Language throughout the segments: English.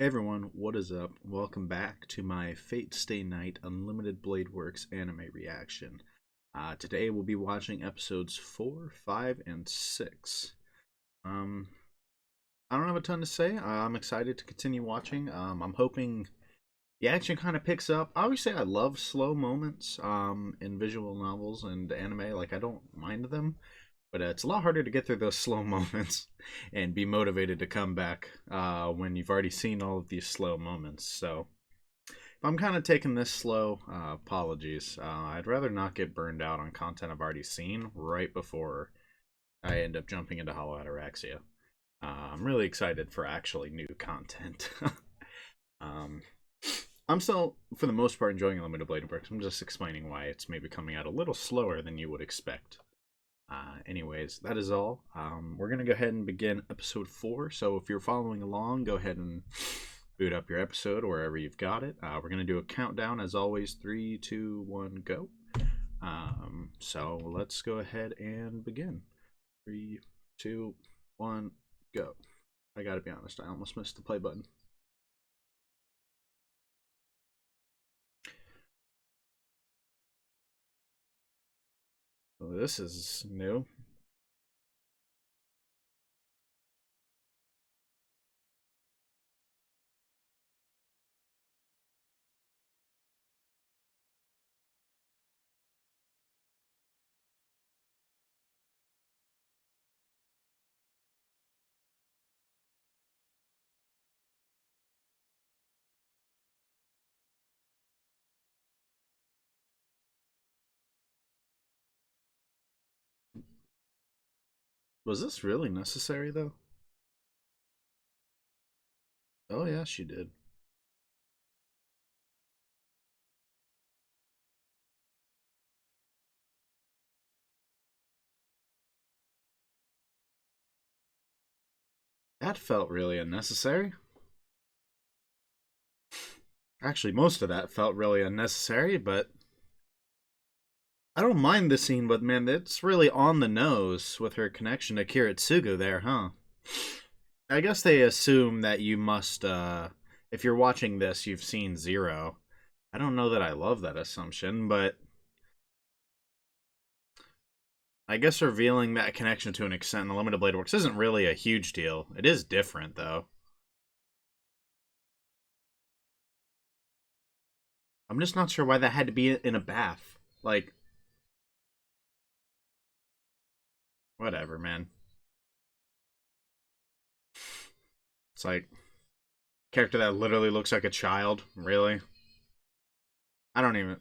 Hey everyone, what is up? Welcome back to my Fate Stay Night Unlimited Blade Works anime reaction. Today we'll be watching episodes 4, 5, and 6. Um, I don't have a ton to say. I'm excited to continue watching. I'm hoping the action kind of picks up. Obviously, I love slow moments in visual novels and anime. Like, I don't mind them. But it's a lot harder to get through those slow moments and be motivated to come back when you've already seen all of these slow moments. So if I'm kind of taking this slow, apologies. I'd rather not get burned out on content I've already seen right before I end up jumping into Hollow Ataraxia. I'm really excited for actually new content. um, I'm still, for the most part, enjoying Unlimited Blade Works. I'm just explaining why it's maybe coming out a little slower than you would expect. Anyways, that is all. We're going to go ahead and begin episode 4. So if you're following along, go ahead and boot up your episode wherever you've got it. We're going to do a countdown as always. 3, 2, 1, go. So let's go ahead and begin. 3, 2, 1, go. I gotta be honest, I almost missed the play button. Well, this is new. Was this really necessary, though? Oh, yeah, she did. That felt really unnecessary. Actually, most of that felt really unnecessary, but I don't mind the scene, but man, it's really on the nose with her connection to Kiritsugu there, huh? I guess they assume that you must, if you're watching this, you've seen Zero. I don't know that I love that assumption, but I guess revealing that connection to an extent in the Limited Blade Works isn't really a huge deal. It is different, though. I'm just not sure why that had to be in a bath. Like, whatever, man. It's like, character that literally looks like a child, really? I don't even.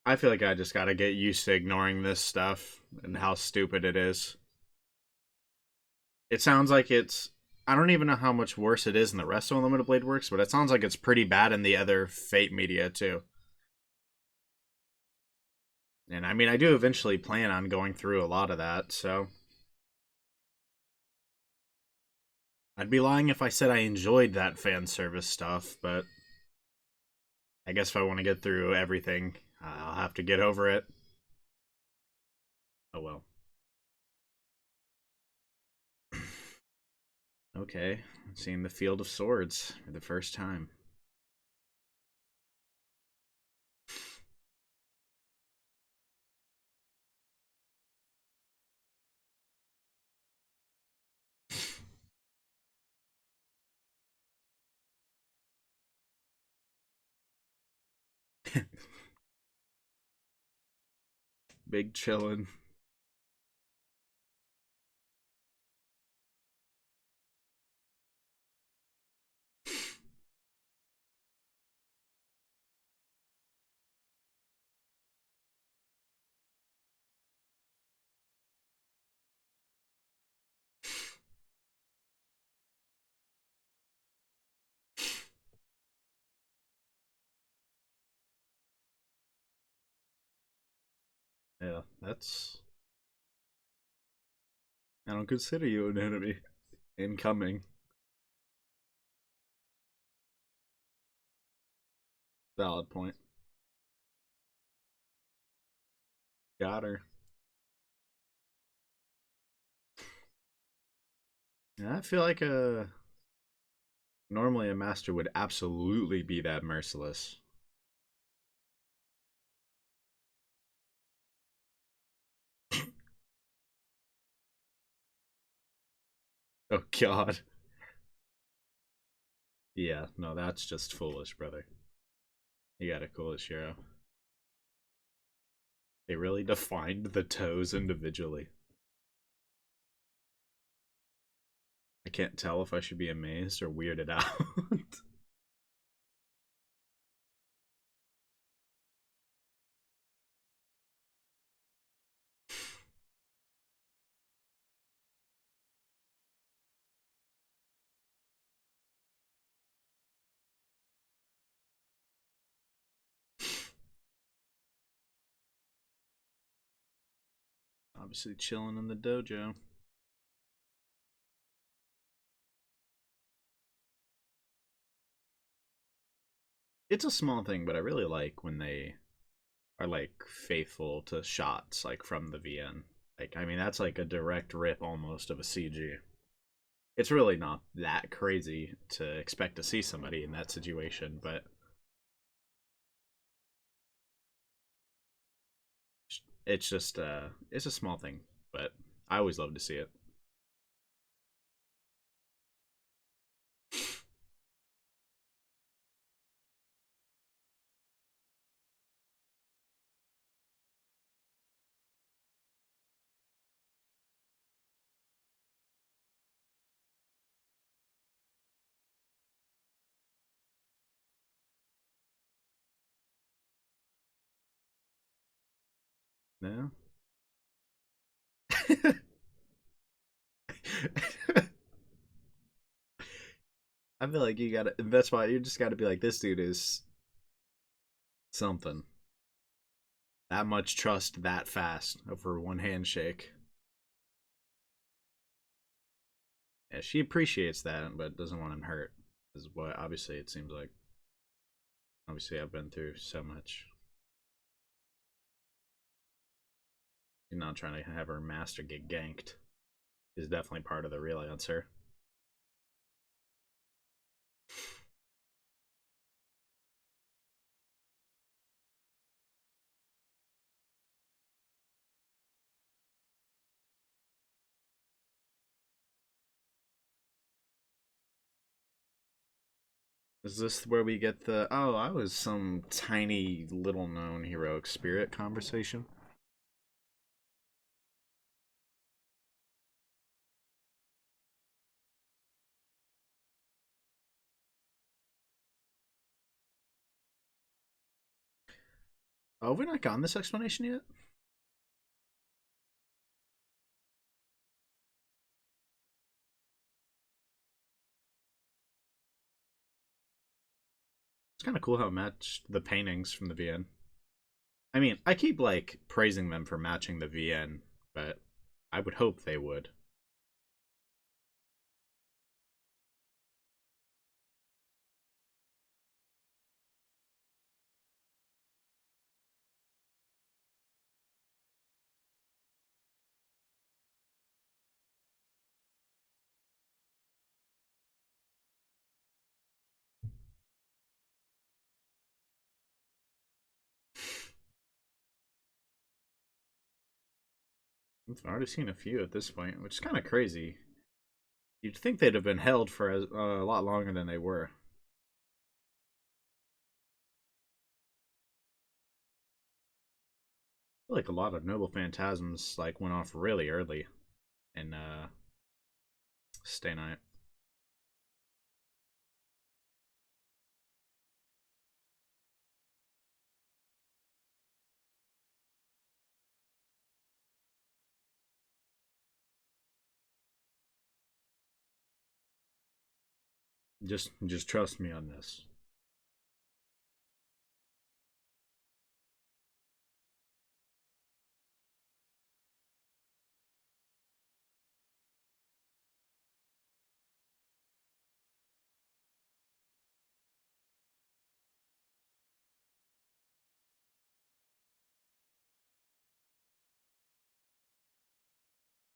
I feel like I just gotta get used to ignoring this stuff and how stupid it is. It sounds like it's. I don't even know how much worse it is in the rest of Unlimited Blade Works, but it sounds like it's pretty bad in the other Fate media too. And I mean, I do eventually plan on going through a lot of that, so I'd be lying if I said I enjoyed that fan service stuff, but I guess if I want to get through everything, I'll have to get over it. Oh well. Okay, seeing the Field of Swords for the first time. Big chillin'. Yeah, that's. I don't consider you an enemy. Incoming. Valid point. Got her. Yeah, I feel like a normally a master would absolutely be that merciless. Oh God. Yeah, no, that's just foolish, brother. You gotta cool it, Shirou. They really defined the toes individually. I can't tell if I should be amazed or weirded out. Obviously, chilling in the dojo. It's a small thing, but I really like when they are like faithful to shots like from the VN. Like, I mean, that's like a direct rip almost of a CG. It's really not that crazy to expect to see somebody in that situation, but it's just it's a small thing, but I always love to see it. No. I feel like you gotta. That's why you just gotta be like, this dude is something. That much trust that fast over one handshake. Yeah, she appreciates that, but doesn't want to hurt. Is what obviously it seems like. Obviously, I've been through so much. She's not trying to have her master get ganked. Is definitely part of the real answer. Is this where we get the oh, I was some tiny little known heroic spirit conversation? Oh, have we not gotten this explanation yet? It's kind of cool how it matched the paintings from the VN. I mean, I keep like praising them for matching the VN, but I would hope they would. I've already seen a few at this point, which is kind of crazy. You'd think they'd have been held for a lot longer than they were. I feel like a lot of noble phantasms like went off really early in Stay Night. Just trust me on this.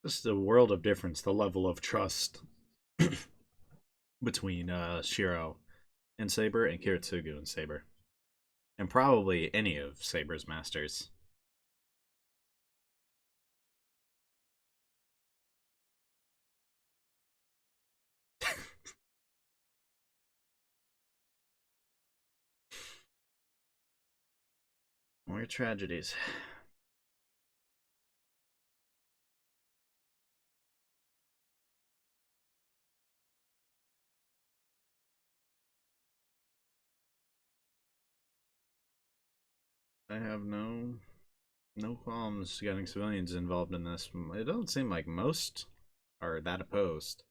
This is a world of difference. The level of trust. between Shirou and Saber and Kiritsugu and Saber. And probably any of Saber's masters. More tragedies. I have no qualms getting civilians involved in this. It doesn't seem like most are that opposed.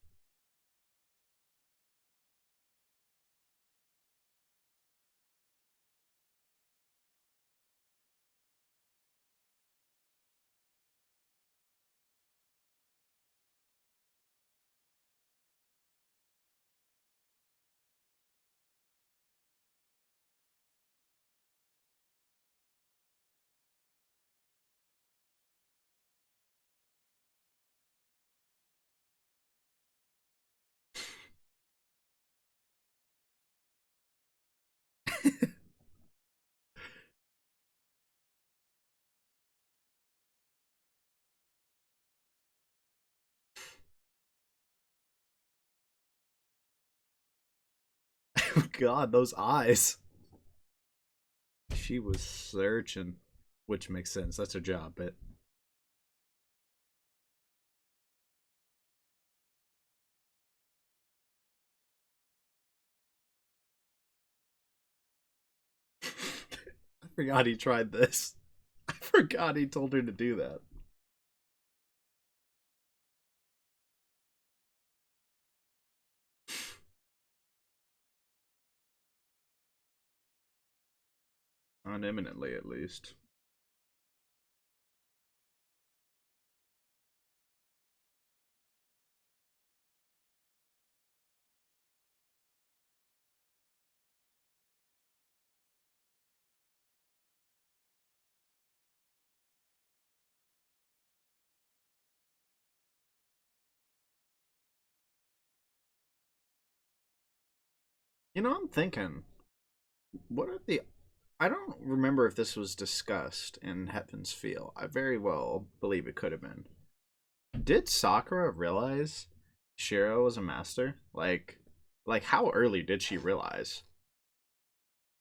God, those eyes. She was searching, which makes sense. That's her job, but I forgot he tried this. I forgot he told her to do that. Unimminently, at least. I'm thinking, what are the. I don't remember if this was discussed in Heaven's Feel. I very well believe it could have been. Did Sakura realize Shiro was a master? Like how early did she realize?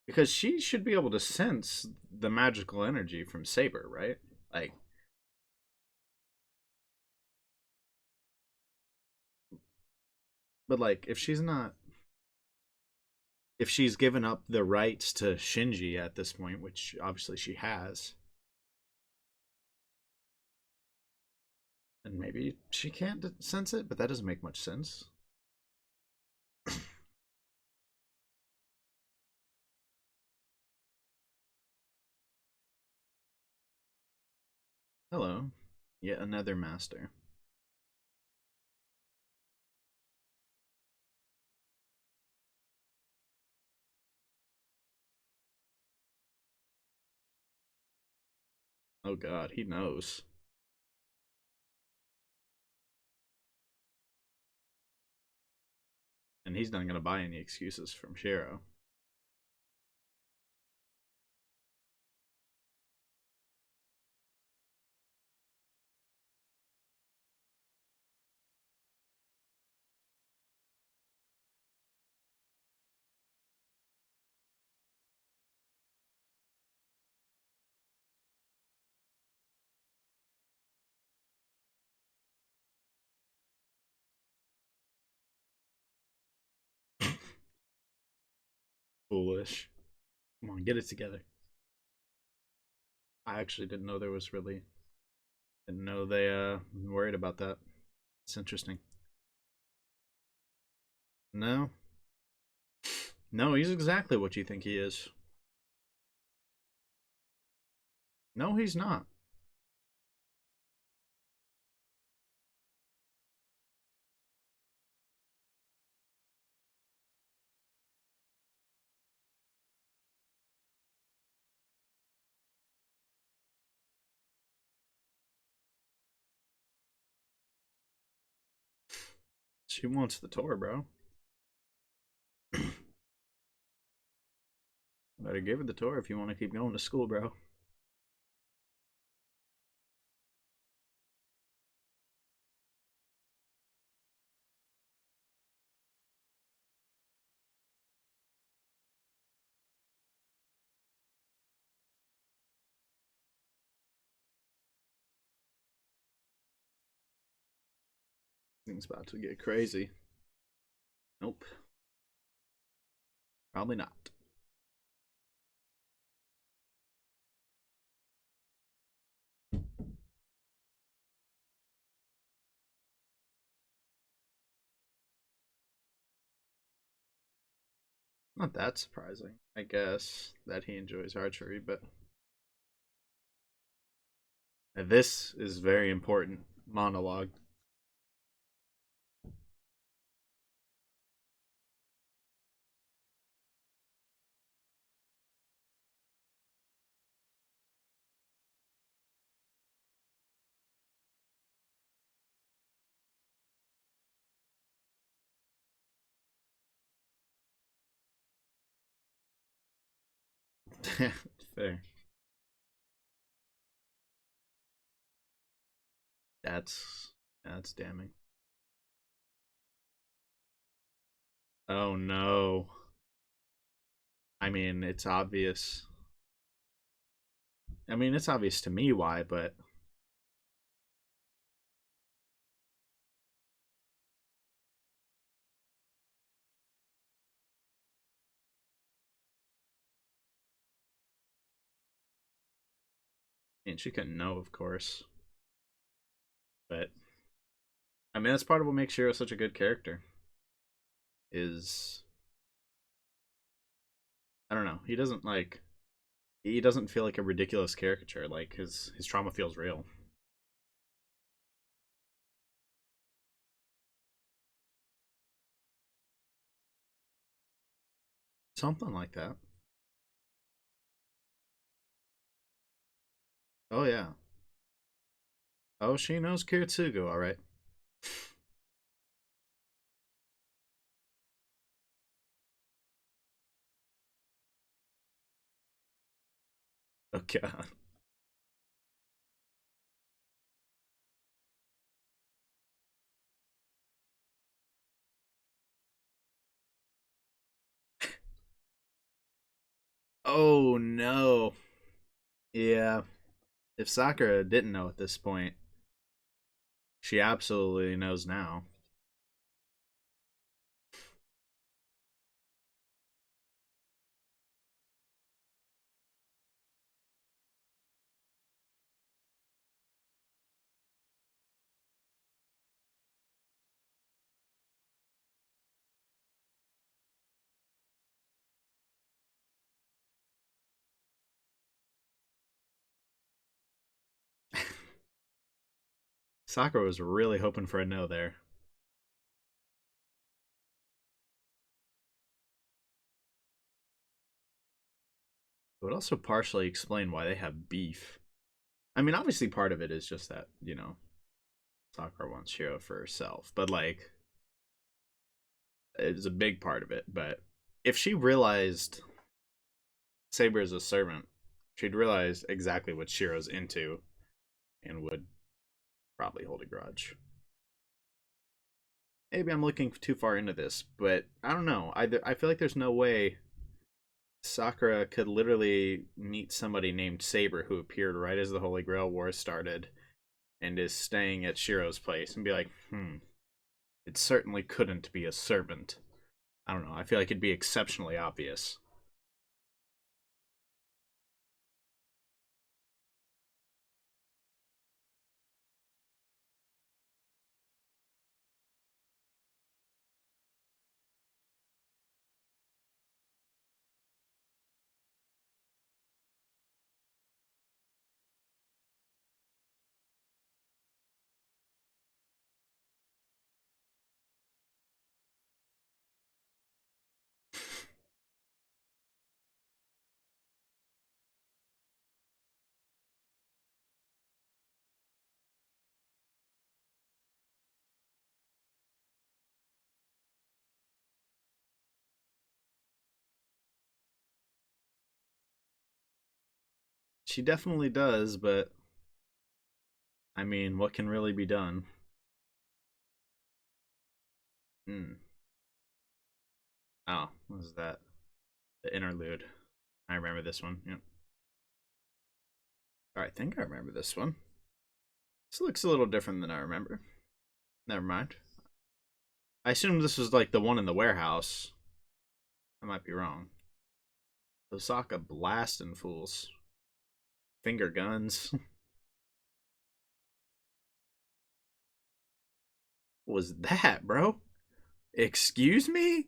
Because she should be able to sense the magical energy from Saber, right? Like, but like if she's given up the rights to Shinji at this point, which obviously she has, and maybe she can't sense it, but that doesn't make much sense. Hello, yet another master. Oh God, he knows, and he's not gonna buy any excuses from Shiro. Foolish. Come on, get it together. I actually didn't know there was really didn't know they worried about that. It's interesting. No, no, he's exactly what you think he is. No, he's not. She wants the tour, bro. Better give her the tour if you want to keep going to school, bro. Things about to get crazy. Nope. Probably not. Not that surprising, I guess, that he enjoys archery, but this is very important monologue. Fair. That's that's damning. Oh no. I mean, it's obvious. I mean, it's obvious to me why, but I mean, she couldn't know, of course. But I mean, that's part of what makes Shirou such a good character. Is I don't know. He doesn't feel like a ridiculous caricature. Like his trauma feels real. Something like that. Oh yeah. Oh, she knows Kiritsugu, all right. Oh god. Oh no. Yeah. If Sakura didn't know at this point, she absolutely knows now. Sakura was really hoping for a no there. It would also partially explain why they have beef. I mean, obviously part of it is just that, Sakura wants Shiro for herself, but like it's a big part of it. But if she realized Saber is a servant, she'd realize exactly what Shiro's into and would probably hold a grudge. Maybe I'm looking too far into this, but I don't know. I feel like there's no way Sakura could literally meet somebody named Saber who appeared right as the Holy Grail War started and is staying at Shiro's place and be like, it certainly couldn't be a servant. I don't know. I feel like it'd be exceptionally obvious. She definitely does, but I mean, what can really be done? Hmm. Oh, what was that? The interlude. I remember this one. Yep. I think I remember this one. This looks a little different than I remember. Never mind. I assume this was like the one in the warehouse. I might be wrong. Osaka blasting fools. Finger guns. What was that, bro? Excuse me?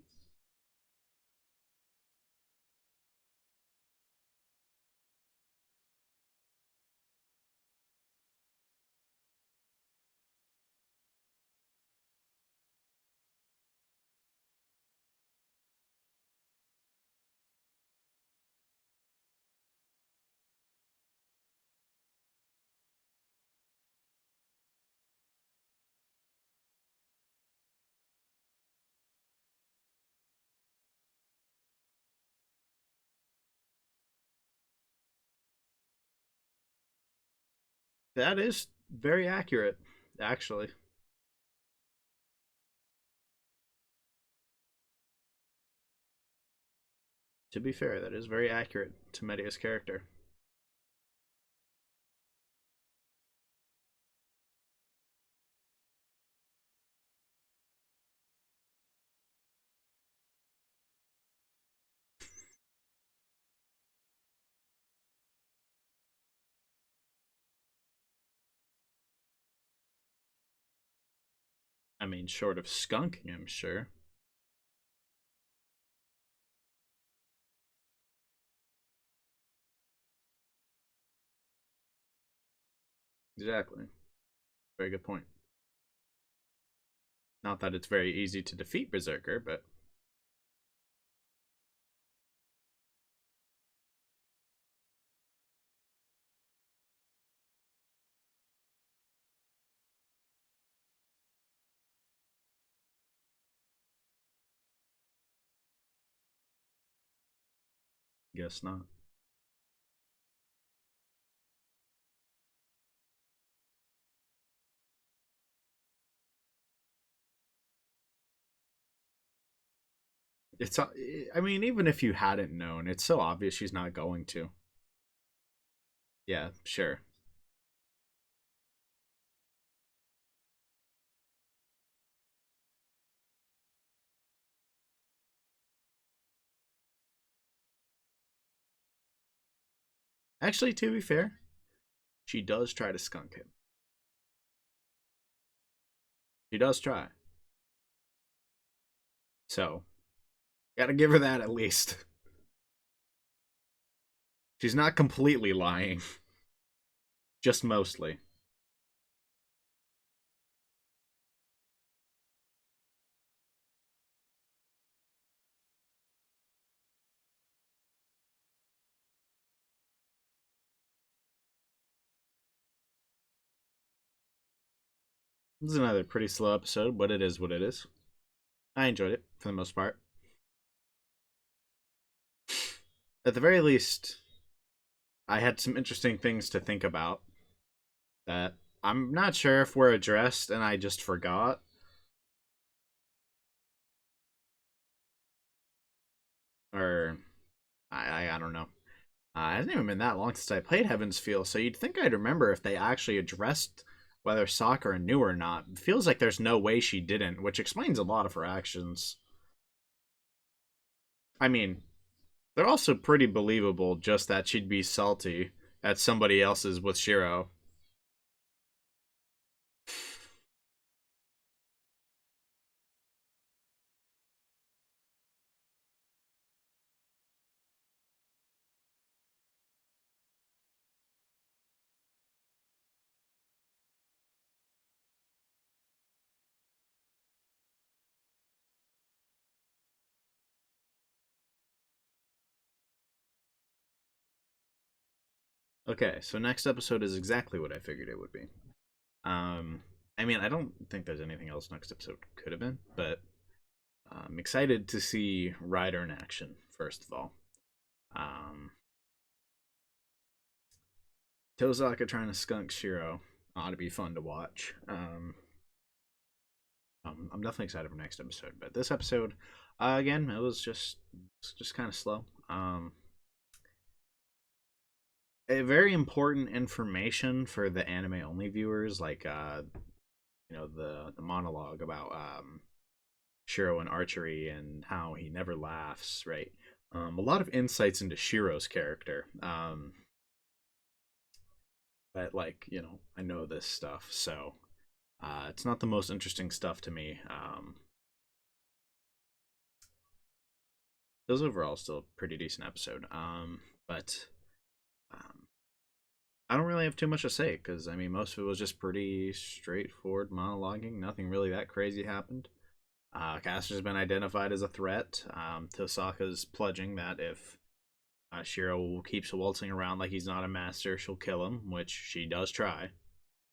That is very accurate, actually. To be fair, that is very accurate to Media's character. I mean, short of skunking him, sure. Exactly. Very good point. Not that it's very easy to defeat Berserker, but guess not. It's, I mean, even if you hadn't known, it's so obvious she's not going to. Yeah, sure. Actually, to be fair, she does try to skunk him. She does try. So, gotta give her that at least. She's not completely lying, just mostly. This is another pretty slow episode, but it is what it is. I enjoyed it for the most part. At the very least, I had some interesting things to think about that I'm not sure if were addressed and I just forgot. Or I don't know. It hasn't even been that long since I played Heaven's Feel, so you'd think I'd remember if they actually addressed whether Sakura knew or not. It feels like there's no way she didn't, which explains a lot of her actions. I mean, they're also pretty believable, just that she'd be salty at somebody else's with Shirou. Okay, so next episode is exactly what I figured it would be. Um, I mean, I don't think there's anything else next episode could have been, but I'm excited to see Ryder in action, first of all. Um, Tozaka trying to skunk Shirou ought to be fun to watch. I'm definitely excited for next episode, but this episode, again, it was just kind of slow. A very important information for the anime only viewers, like the monologue about Shirou and archery and how he never laughs, right? A lot of insights into Shirou's character. But like I know this stuff, so it's not the most interesting stuff to me. It was overall still a pretty decent episode. But um, I don't really have too much to say because I mean most of it was just pretty straightforward monologuing. Nothing really that crazy happened. Caster's been identified as a threat. Tosaka's pledging that if Shiro keeps waltzing around like he's not a master, she'll kill him, which she does try.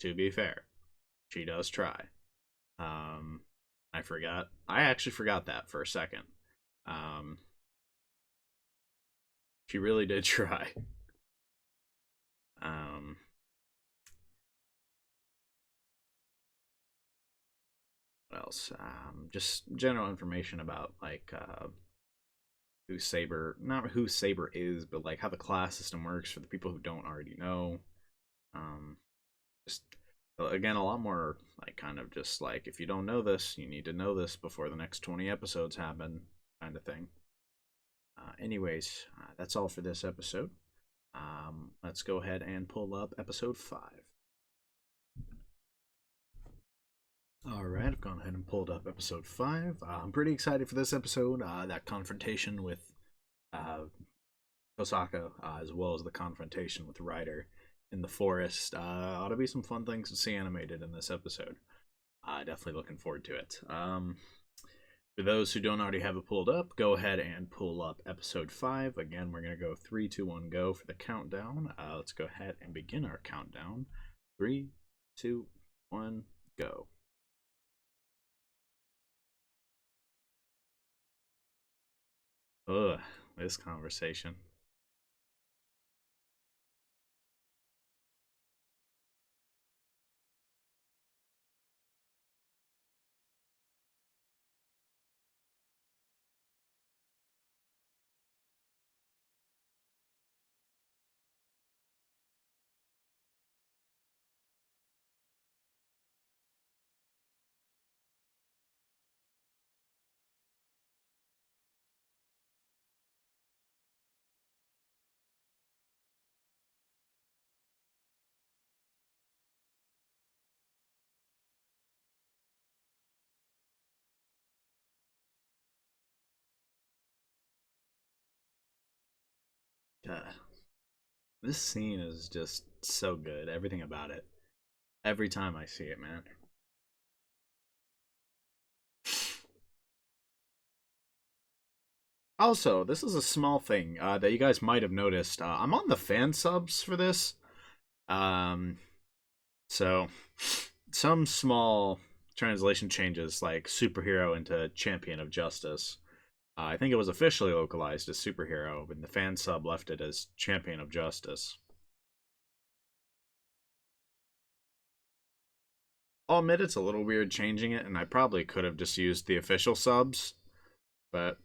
To be fair, she does try. Um, I forgot. I actually forgot that for a second. Um, she really did try. Um, what else? Just general information about like who Saber, not who Saber is, but like how the class system works for the people who don't already know. Um, just again a lot more like kind of just like if you don't know this, you need to know this before the next 20 episodes happen, kind of thing. Anyways, that's all for this episode. Let's go ahead and pull up episode 5. Alright, I've gone ahead and pulled up episode 5. I'm pretty excited for this episode. That confrontation with Osaka, as well as the confrontation with Ryder in the forest. Ought to be some fun things to see animated in this episode. Definitely looking forward to it. For those who don't already have it pulled up, go ahead and pull up episode 5. Again, we're going to go 3, 2, 1, go for the countdown. Let's go ahead and begin our countdown. 3, 2, 1, go. Ugh, this conversation. This scene is just so good. Everything about it. Every time I see it, man. Also, this is a small thing that you guys might have noticed. I'm on the fan subs for this. Um, so, some small translation changes, like superhero into champion of justice. I think it was officially localized as superhero, but the fan sub left it as champion of justice. I'll admit it's a little weird changing it, and I probably could have just used the official subs, but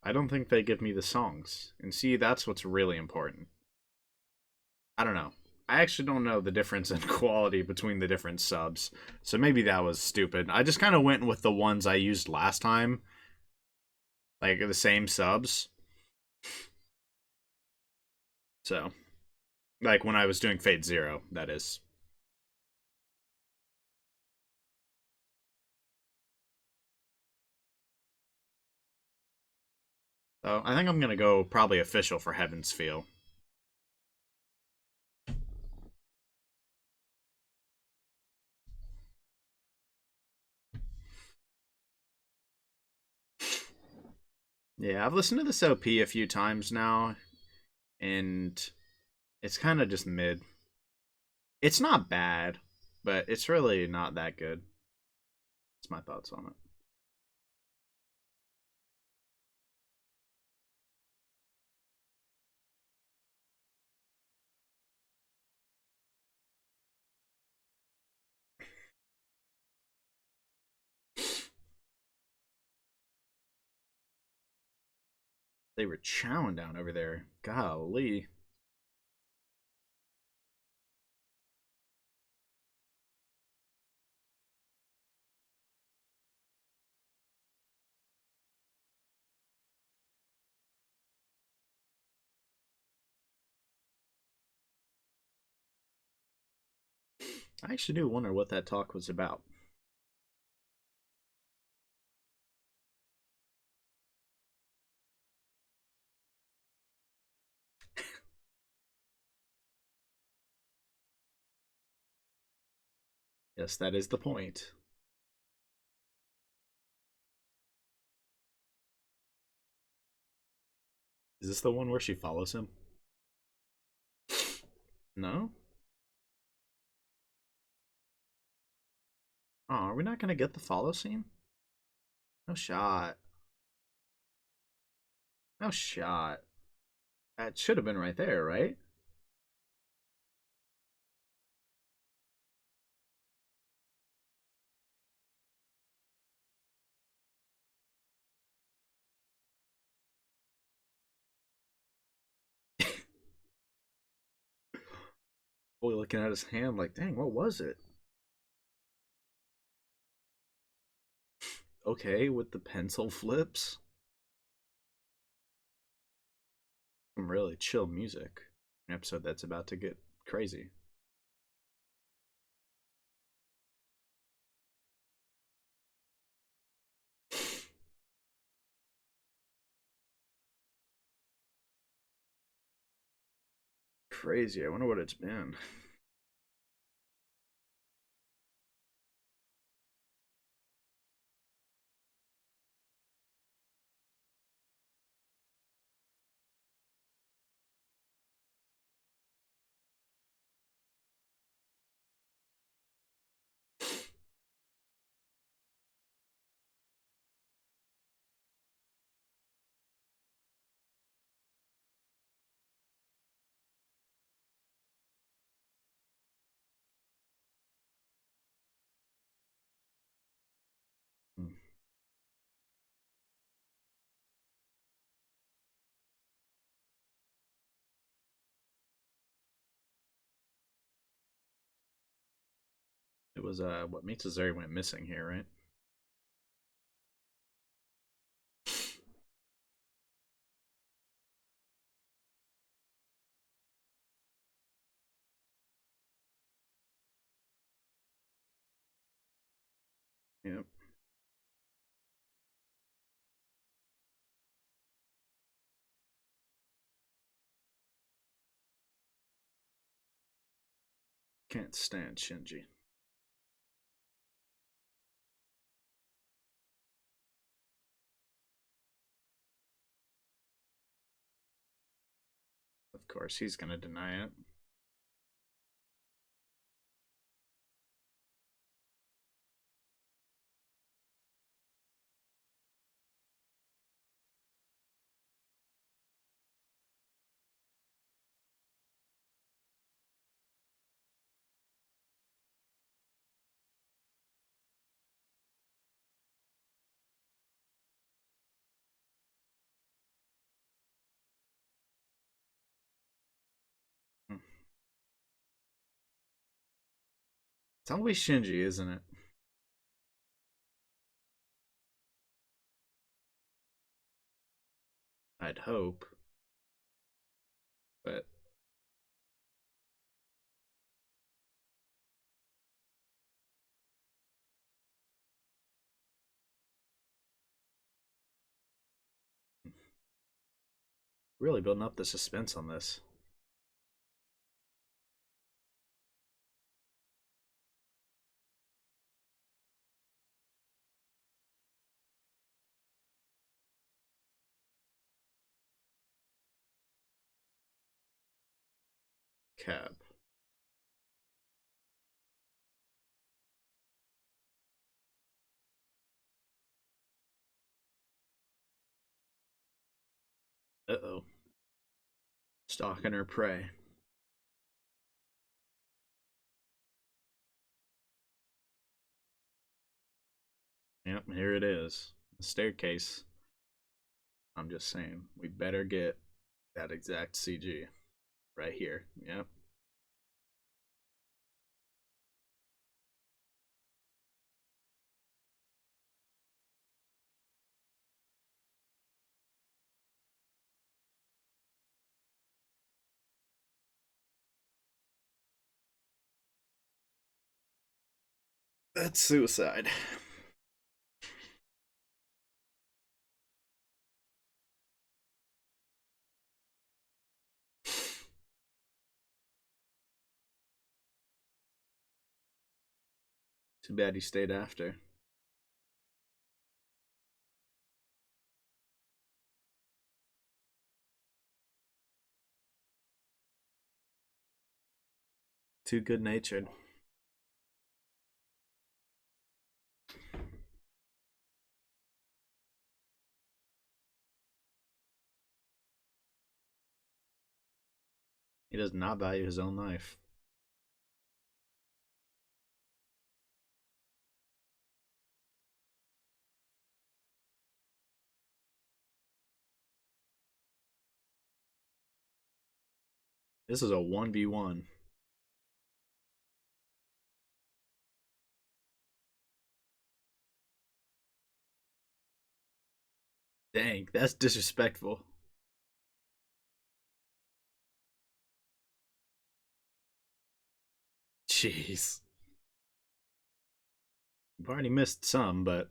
I don't think they give me the songs. And see, that's what's really important. I don't know. I actually don't know the difference in quality between the different subs, so maybe that was stupid. I just kind of went with the ones I used last time, like the same subs. So, like when I was doing Fate Zero, that is. So I think I'm gonna go probably official for Heaven's Feel. Yeah, I've listened to this OP a few times now, and it's kind of just mid. It's not bad, but it's really not that good. That's my thoughts on it. They were chowing down over there. Golly. I actually do wonder what that talk was about. Yes, that is the point. Is this the one where she follows him? No? Oh, are we not gonna get the follow scene? No shot. No shot. That should have been right there, right? Boy, looking at his hand like, dang, what was it? Okay, with the pencil flips. Some really chill music. An episode that's about to get crazy. Crazy. I wonder what it's been. It was what Mitsuzuri went missing here, right? Yep. Can't stand Shinji. Of course, he's gonna deny it. Hmm. It's always Shinji, isn't it? I'd hope, but really building up the suspense on this. Cab. Uh oh. Stalking her prey. Yep, here it is. The staircase. I'm just saying, we better get that exact CG right here. Yep. That's suicide. Too bad he stayed after. Too good natured. He does not value his own life. This is a 1v1. Dang, that's disrespectful. Jeez. You've already missed some, but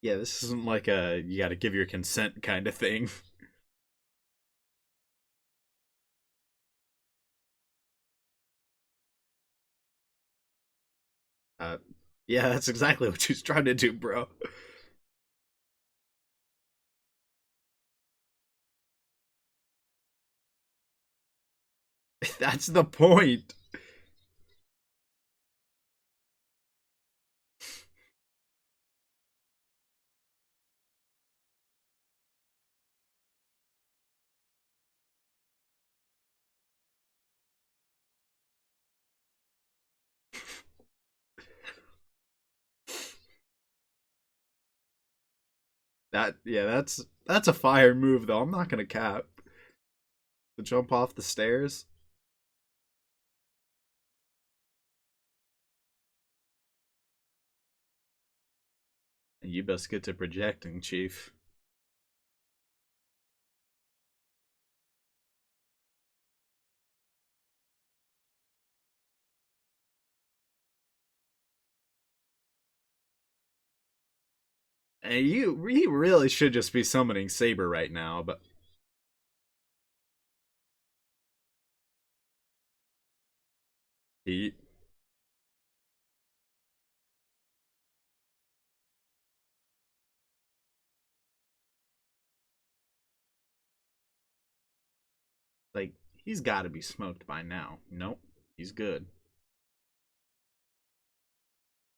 yeah, this isn't like a you gotta give your consent kind of thing. Uh, yeah, that's exactly what she's trying to do, bro. That's the point. That's a fire move though. I'm not gonna cap. To jump off the stairs. You best get to projecting, Chief. And he really should just be summoning Saber right now, but he like he's got to be smoked by now. Nope, he's good.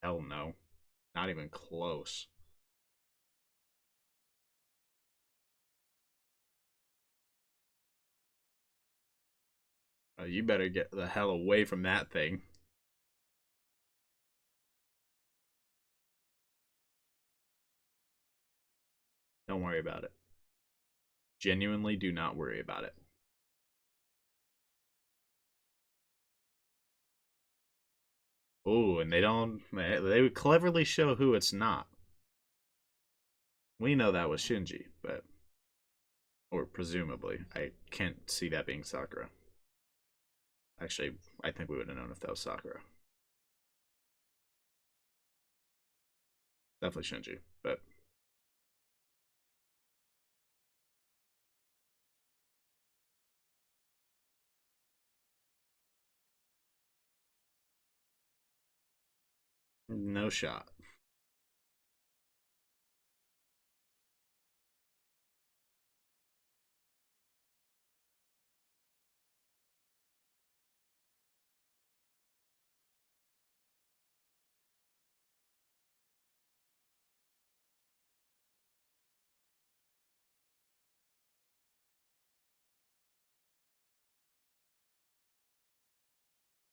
Hell no, not even close. You better get the hell away from that thing. Don't worry about it. Genuinely, do not worry about it. Oh, and they would cleverly show who it's not. We know that was Shinji, but or presumably, I can't see that being Sakura. Actually, I think we would have known if that was Sakura. Definitely Shinji, but no shot.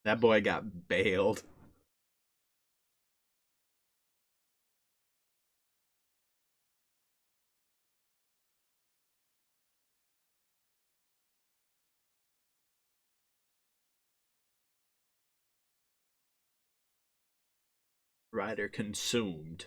That boy got bailed. Ryder consumed.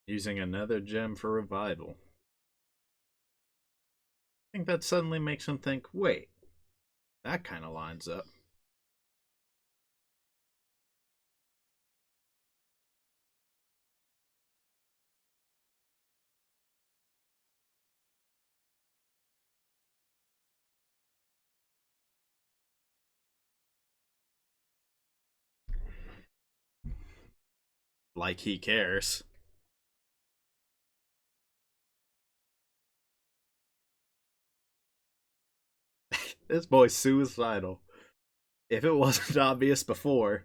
Using another gem for revival. I think that suddenly makes him think, wait, that kind of lines up. Like he cares. This boy's suicidal. If it wasn't obvious before.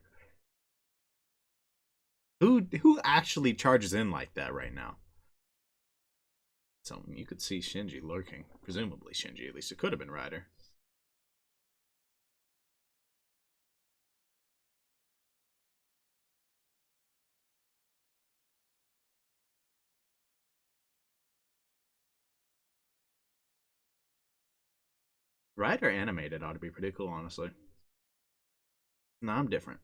Who actually charges in like that right now? So you could see Shinji lurking. Presumably Shinji, at least it could have been Ryder. Ryder animated ought to be pretty cool, honestly. No, I'm different.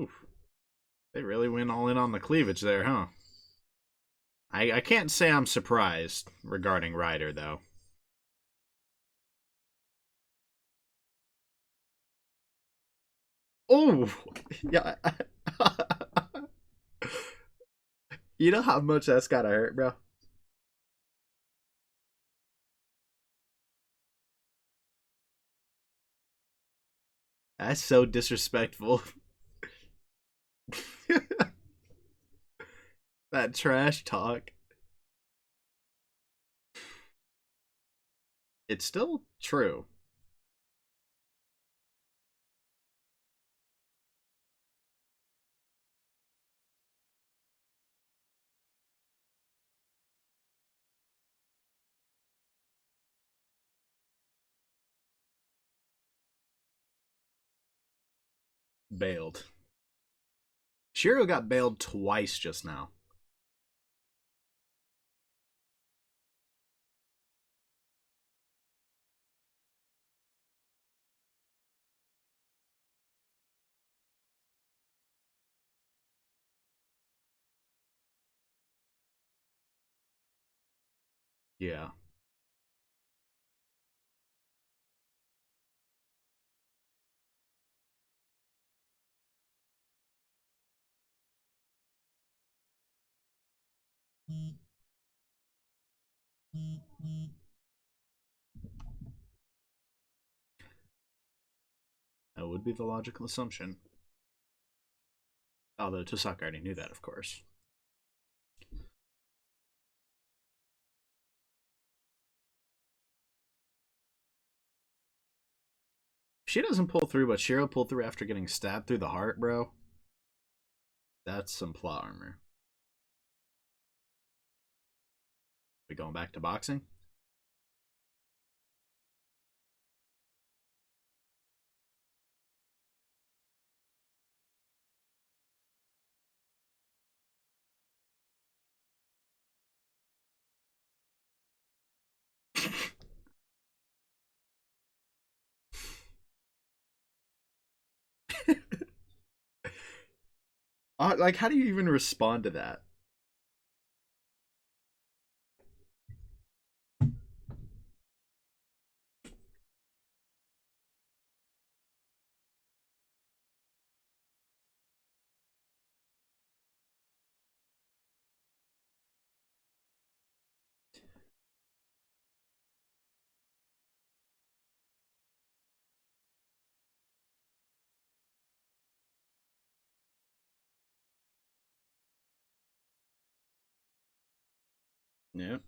Oof. They really went all in on the cleavage there, huh? I can't say I'm surprised regarding Ryder, though. Oh! Yeah. You know how much that's gotta hurt, bro? That's so disrespectful. That trash talk. It's still true. Bailed. Shirou got bailed twice just now. Yeah. That would be the logical assumption. Although Tosaka already knew that, of course. If she doesn't pull through, but Shiro pulled through after getting stabbed through the heart, bro. That's some plot armor. We going back to boxing? Like, how do you even respond to that? Yep.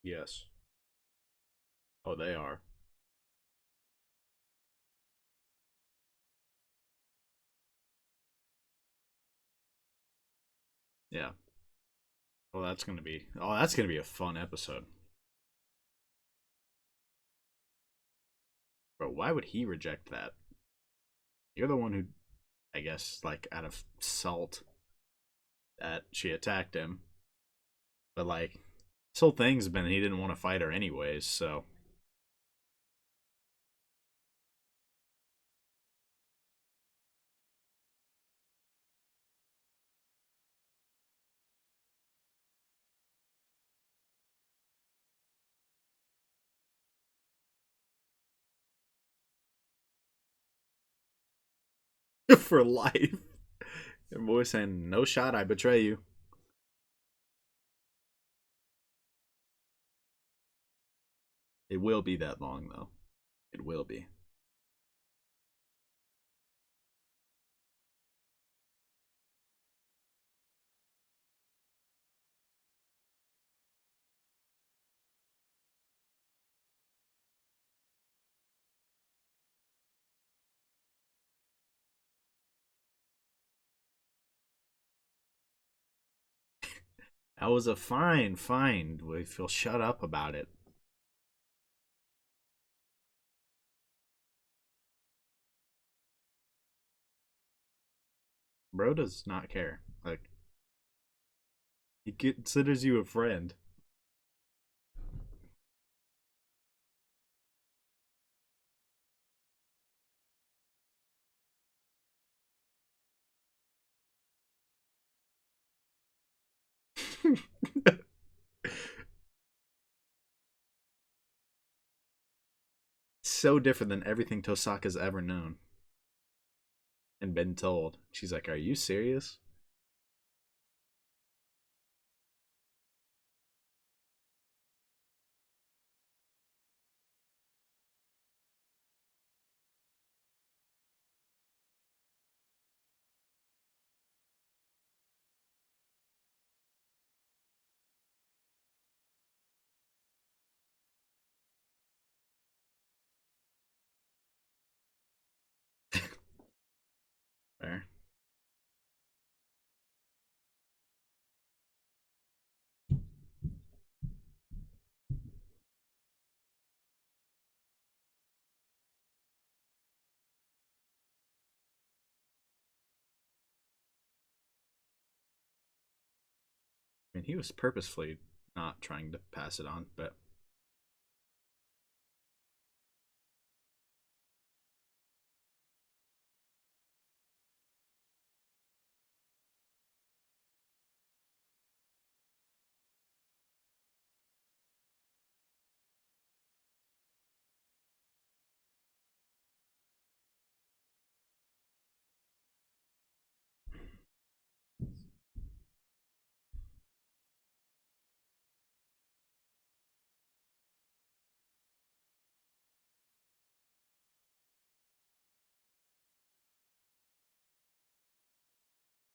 Yes. Oh, they are. Yeah. Well, that's gonna be. Oh, that's gonna be a fun episode. But why would he reject that? You're the one who, I guess, like out of salt, that she attacked him. But like, this whole thing's been he didn't want to fight her anyways. So for life. Your boy saying, "No shot, I betray you." It will be that long though. It will be. That was a fine find. We feel shut up about it. Bro does not care. Like he considers you a friend. So different than everything Tosaka's ever known and been told. She's like, "Are you serious?" Fair. I mean, he was purposefully not trying to pass it on, but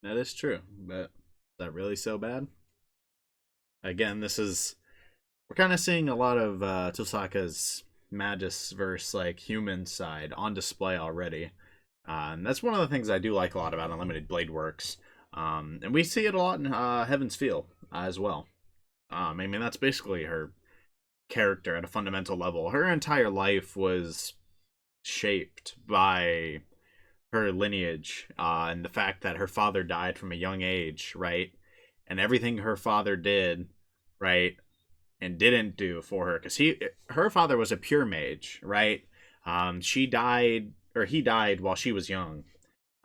that is true. But is that really so bad? Again, this is we're kind of seeing a lot of Tosaka's Magus versus like human side on display already. And that's one of the things I do like a lot about Unlimited Blade Works. And we see it a lot in Heaven's Feel as well. I mean, that's basically her character at a fundamental level. Her entire life was shaped by her lineage and the fact that her father died from a young age, right? And everything her father did, right, and didn't do for her, because her father was a pure mage, right? She died, or he died while she was young.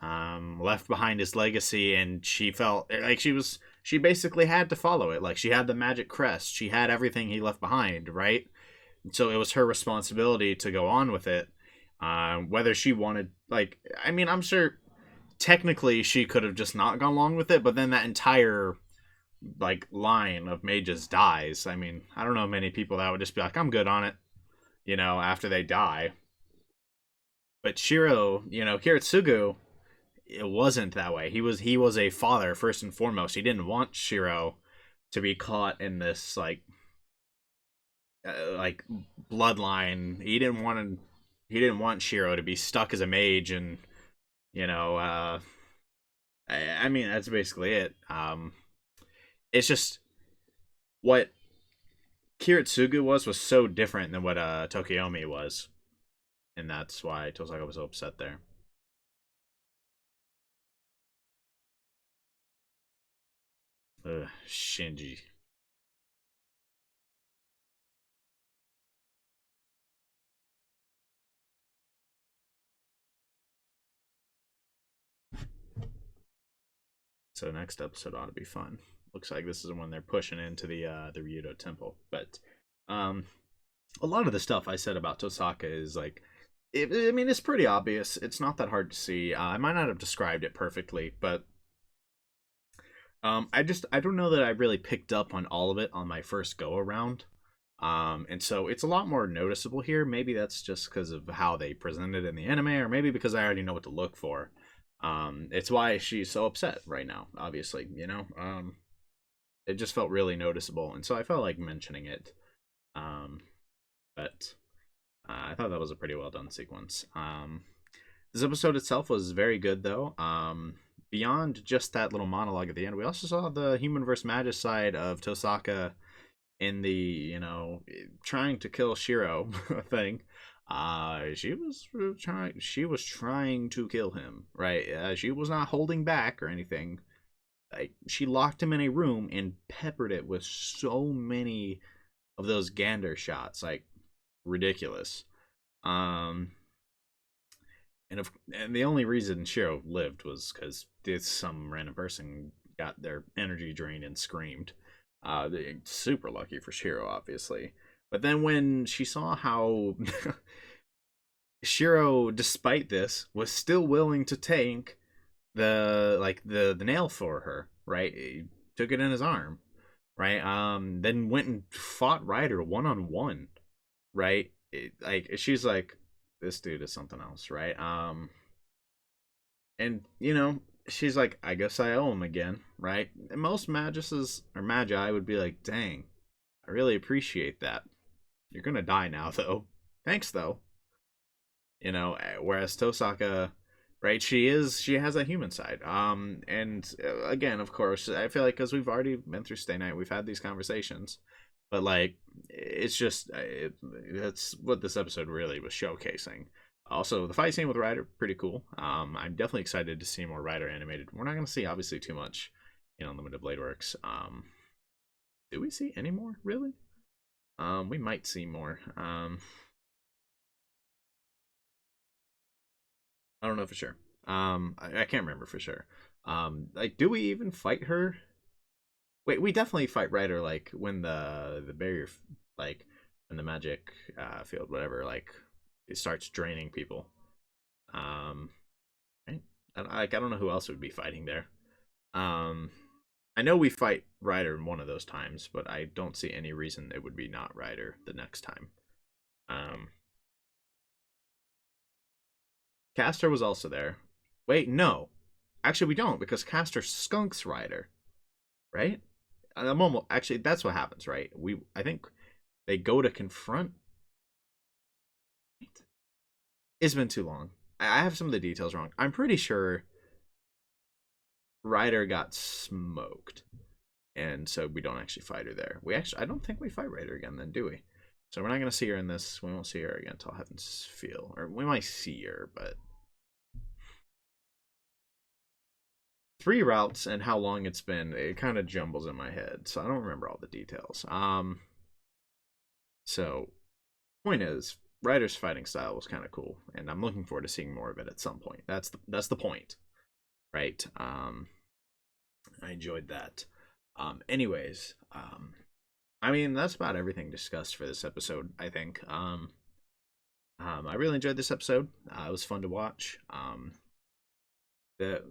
Left behind his legacy, and she felt like she basically had to follow it. Like she had the magic crest, she had everything he left behind, right? So it was her responsibility to go on with it. Whether she wanted, like, I mean, I'm sure technically she could have just not gone along with it, but then that entire like line of mages dies. I mean, I don't know many people that would just be like, I'm good on it, after they die. But Shirou, Kiritsugu, it wasn't that way. He was a father first and foremost. He didn't want Shirou to be caught in this like bloodline. He didn't want Shirou to be stuck as a mage, and you know, I mean that's basically it. It's just what Kiritsugu was so different than what Tokiomi was, and that's why Tosaka was so upset there. Shinji. So next episode ought to be fun. Looks like this is when they're pushing into the Ryudo Temple. But um, a lot of the stuff I said about Tosaka is like, I mean, it's pretty obvious. It's not that hard to see. I might not have described it perfectly, but I don't know that I really picked up on all of it on my first go around. And so it's a lot more noticeable here. Maybe that's just because of how they present it in the anime, or maybe because I already know what to look for. It's why she's so upset right now, obviously, you know? It just felt really noticeable, and so I felt like mentioning it. But I thought that was a pretty well done sequence. This episode itself was very good, though. Beyond just that little monologue at the end, we also saw the human versus magus side of Tosaka in the, trying to kill Shirou thing. She was trying to kill him, right? She was not holding back or anything. Like, she locked him in a room and peppered it with so many of those Gander shots, like ridiculous. Um, and the only reason Shiro lived was because some random person got their energy drained and screamed. Super lucky for Shiro, obviously. But then when she saw how Shiro, despite this, was still willing to take the nail for her, right? He took it in his arm, right? Then went and fought Ryder 1-on-1, right? She's like, this dude is something else, right? And she's like, I guess I owe him again, right? And most maguses or magi would be like, dang, I really appreciate that. You're gonna die now, though. Thanks, though. Whereas Tosaka, right, she has a human side. And again, of course, I feel like because we've already been through Stay Night, we've had these conversations, but like, it's just that's what this episode really was showcasing. Also, the fight scene with Ryder, pretty cool. I'm definitely excited to see more Ryder animated. We're not going to see obviously too much in Unlimited Blade Works. Do we see any more really? We might see more. I don't know for sure. I can't remember for sure. Like, do we even fight her? Wait, we definitely fight Ryder like when the barrier, like when the magic field, whatever, like it starts draining people. Um, right? I don't know who else would be fighting there. Um, I know we fight Ryder one of those times, but I don't see any reason it would be not Ryder the next time. Um, Castor was also there. Wait, no. Actually, we don't, because Castor skunks Ryder, right? I'm almost actually that's what happens, right? I think they go to confront. It's been too long. I have some of the details wrong. I'm pretty sure Ryder got smoked, and so we don't actually fight her there. I don't think we fight Ryder again, then, do we? So we're not gonna see her in this. We won't see her again until Heaven's Feel, or we might see her, but 3 routes and how long it's been, it kind of jumbles in my head, so I don't remember all the details. So point is, Ryder's fighting style was kind of cool, and I'm looking forward to seeing more of it at some point. That's the point, right? I enjoyed that. Anyways, I mean that's about everything discussed for this episode. I think. I really enjoyed this episode. It was fun to watch.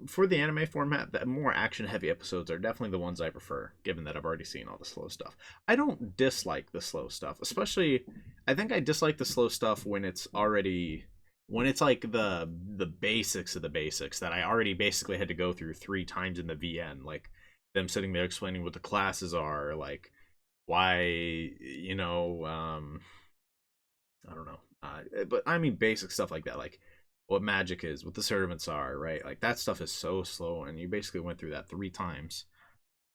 For the anime format, the more action heavy episodes are definitely the ones I prefer, given that I've already seen all the slow stuff. I don't dislike the slow stuff, especially I think I dislike the slow stuff when it's like the basics of the basics that I already basically had to go through 3 times in the VN. Like them sitting there explaining what the classes are, like why, I don't know. But I mean basic stuff like that, like what magic is, what the servants are, right? Like that stuff is so slow, and you basically went through that 3 times,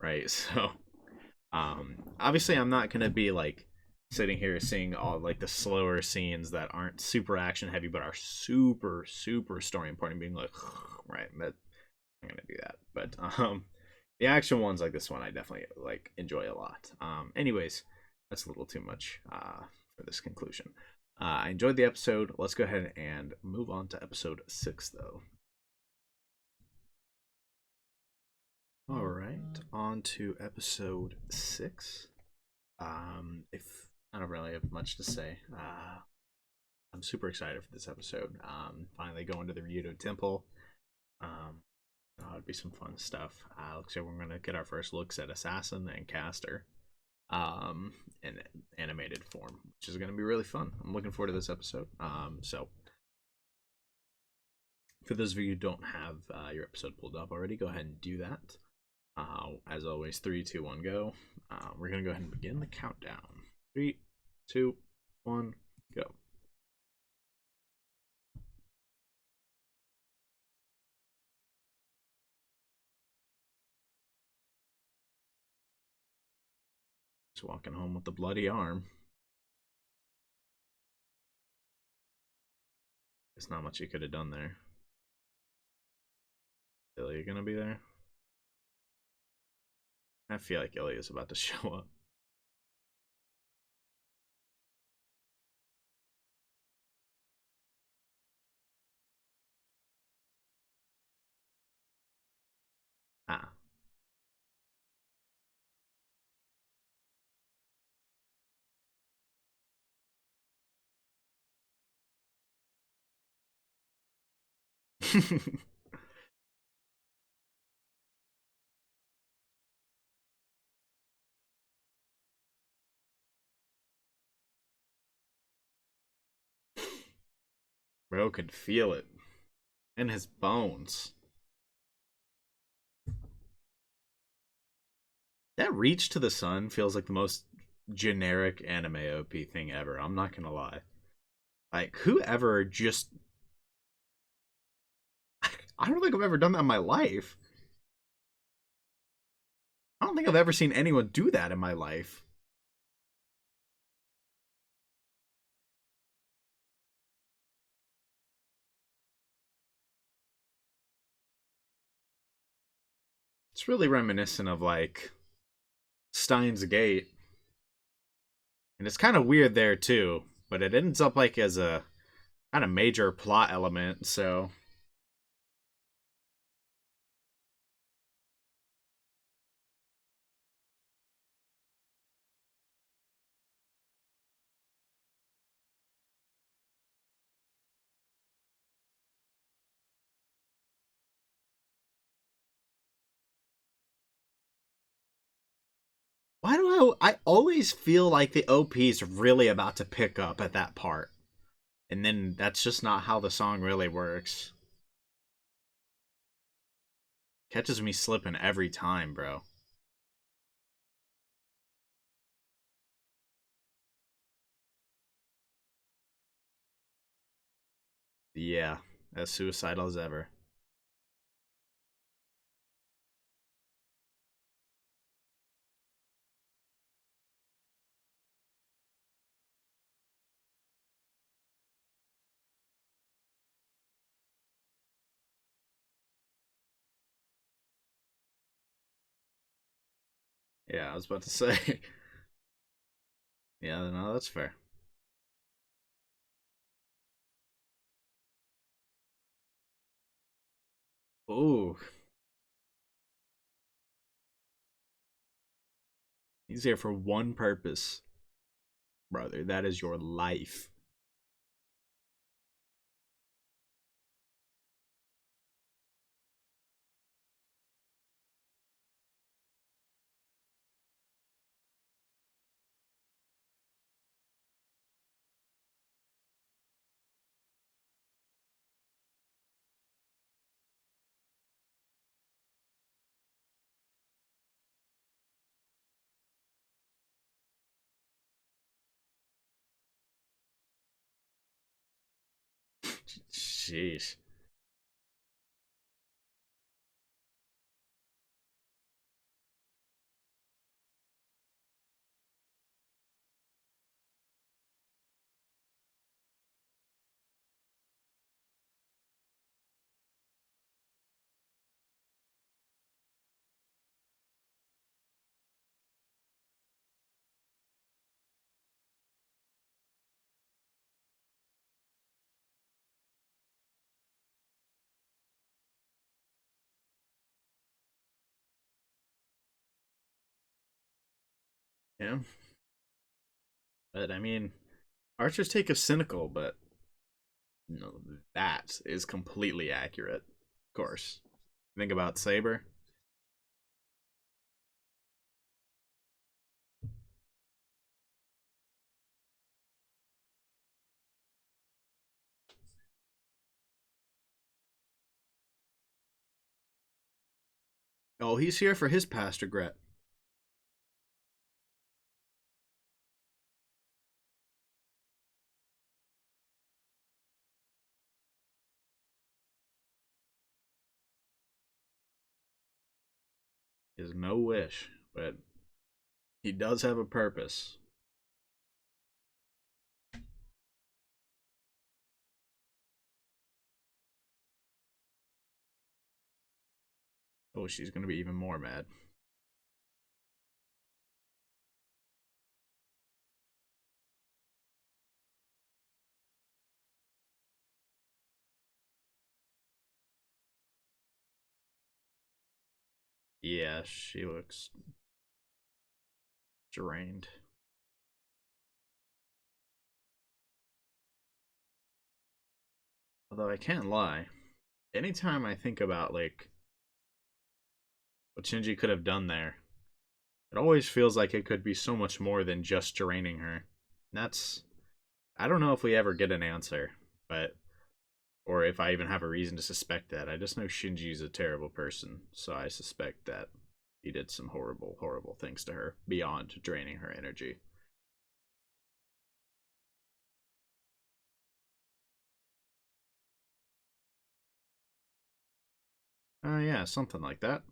right? So, obviously, I'm not gonna be like sitting here seeing all like the slower scenes that aren't super action heavy, but are super super story important, being like, right? That I'm gonna do that, but the action ones like this one, I definitely like enjoy a lot. Anyways, that's a little too much for this conclusion. I enjoyed the episode. Let's go ahead and move on to episode 6, though. All right, on to episode 6. If I don't really have much to say, I'm super excited for this episode. Finally going to the Ryudo Temple. Um, it'd be some fun stuff. Looks like we're gonna get our first looks at Assassin and Caster, in animated form, which is gonna be really fun. I'm looking forward to this episode. So for those of you who don't have your episode pulled up already, go ahead and do that. As always, 3, 2, 1, go. We're gonna go ahead and begin the countdown. 3, 2, 1, go. Just walking home with the bloody arm. There's not much you could have done there. Ilya gonna be there? I feel like Ilya's about to show up. Ah. Bro could feel it in his bones. That reach to the sun feels like the most generic anime OP thing ever. I'm not gonna lie. Like, whoever just. I don't think I've ever done that in my life. I don't think I've ever seen anyone do that in my life. It's really reminiscent of, like, Steins Gate. And it's kind of weird there, too. But it ends up, like, as a kind of major plot element, so. Why do I always feel like the OP is really about to pick up at that part? And then that's just not how the song really works. Catches me slipping every time, bro. Yeah, as suicidal as ever. Yeah, I was about to say. Yeah, no, that's fair. Ooh, he's here for one purpose, brother. That is your life. Sheesh. Yeah. But I mean, archers take a cynical, but no, that is completely accurate. Of course. Think about Saber. Oh, he's here for his past regret. He has no wish, but he does have a purpose. Oh, she's gonna be even more mad. Yeah, she looks drained. Although I can't lie, anytime I think about like what Shinji could have done there, it always feels like it could be so much more than just draining her. That's I don't know if we ever get an answer, but or if I even have a reason to suspect that. I just know Shinji's a terrible person, so I suspect that he did some horrible, horrible things to her beyond draining her energy. Yeah, something like that.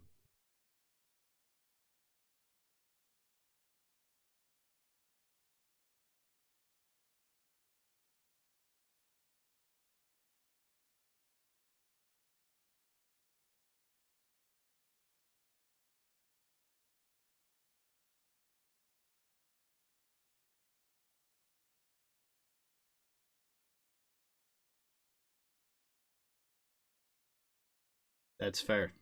That's fair.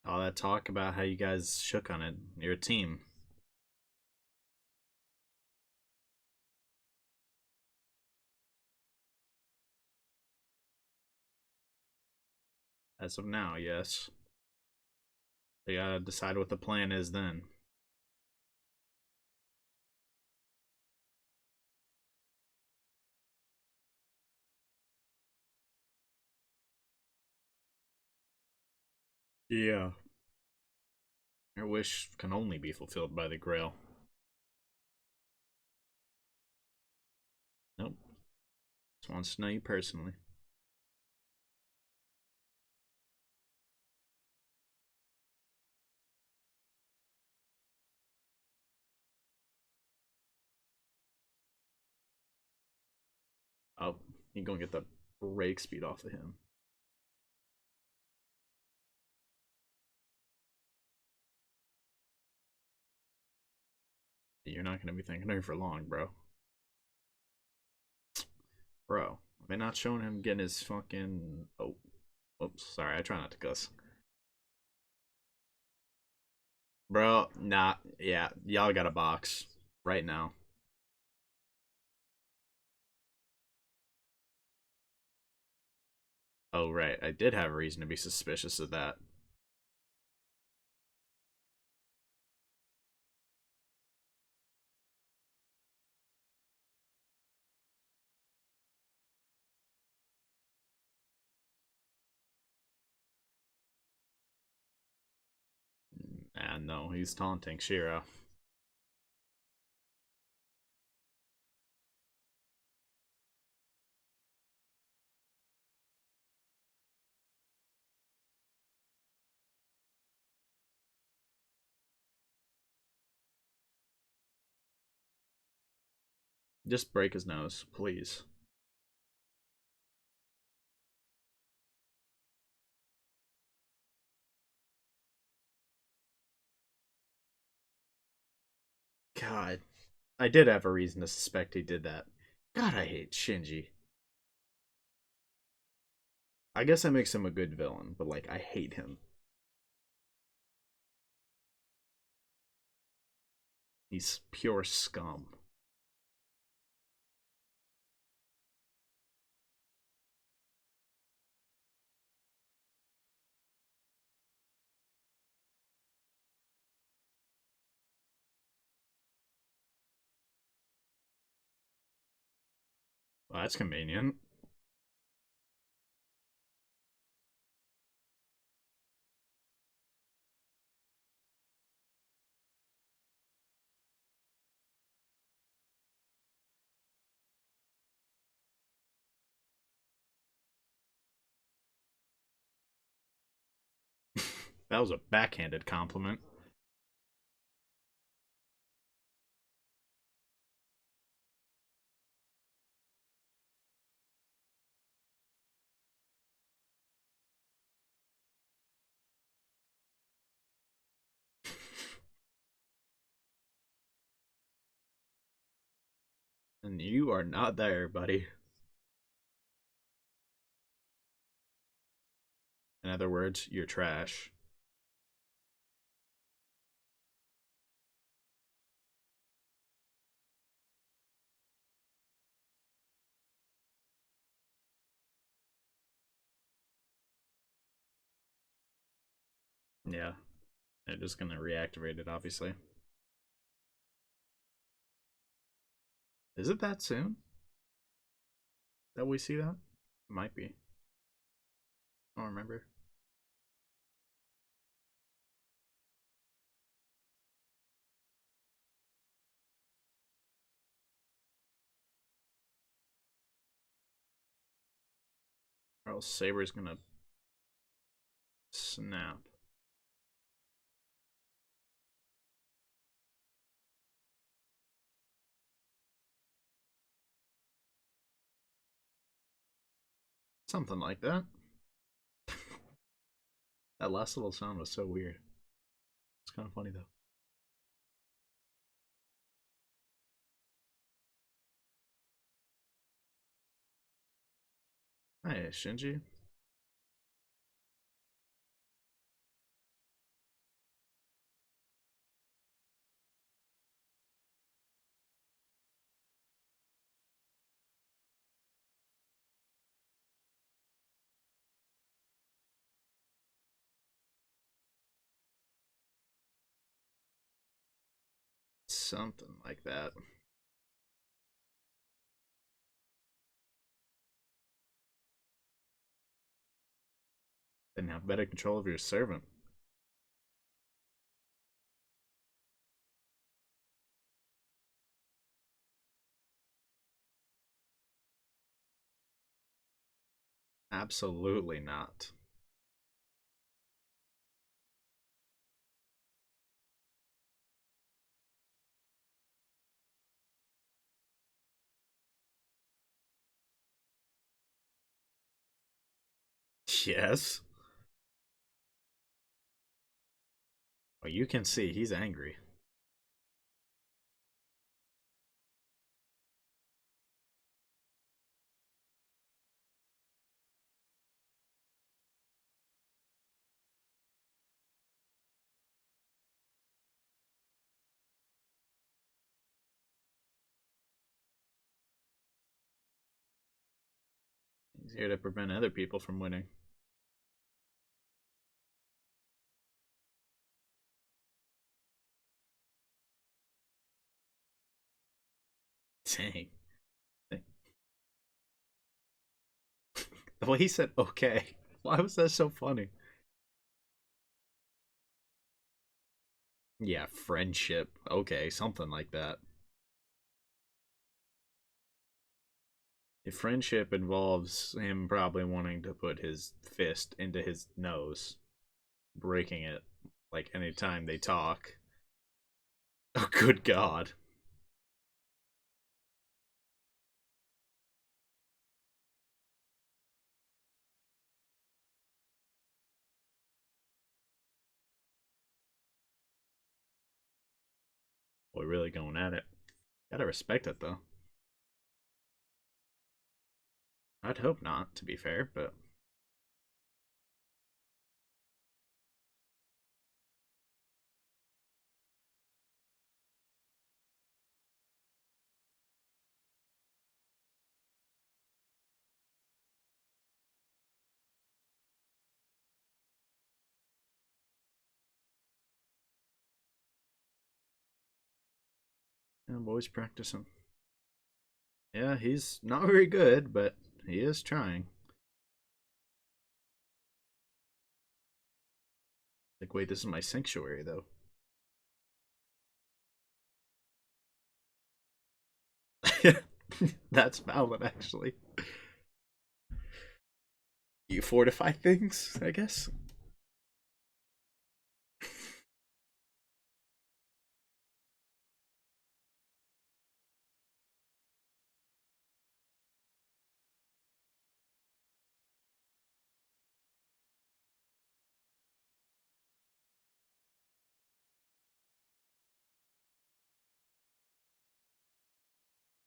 All that talk about how you guys shook on it. You're a team. As of now, yes. They gotta decide what the plan is then. Yeah. Your wish can only be fulfilled by the Grail. Nope. Just wants to know you personally. Oh, you gonna get the break speed off of him. You're not gonna be thinking of her for long, bro. Bro, are they not showing him getting his fucking. Oh, oops. Sorry, I try not to cuss. Bro, nah. Yeah, y'all got a box right now. Oh, right. I did have a reason to be suspicious of that. And no, he's taunting Shirou. Just break his nose, please. God, I did have a reason to suspect he did that. God, I hate Shinji. I guess that makes him a good villain, but like, I hate him. He's pure scum. Well, that's convenient. That was a backhanded compliment. And you are not there, buddy. In other words, you're trash. Yeah, they're just gonna reactivate it, obviously. Is it that soon that we see that? Might be. I don't remember. Or else Saber's gonna snap. Something like that. That last little sound was so weird. It's kind of funny though. Hey, Shinji. Something like that. Then have better control of your servant. Absolutely not. Yes. Well, you can see he's angry. He's here to prevent other people from winning. Dang. The way he said okay. Why was that so funny? Yeah, friendship. Okay, something like that. If friendship involves him probably wanting to put his fist into his nose, breaking it like anytime they talk. Oh, good God. We're really going at it. Gotta respect it though. I'd hope not, to be fair, but I'm always practicing. Yeah, he's not very good, but he is trying. Like, wait, this is my sanctuary though. That's valid, actually. You fortify things, I guess.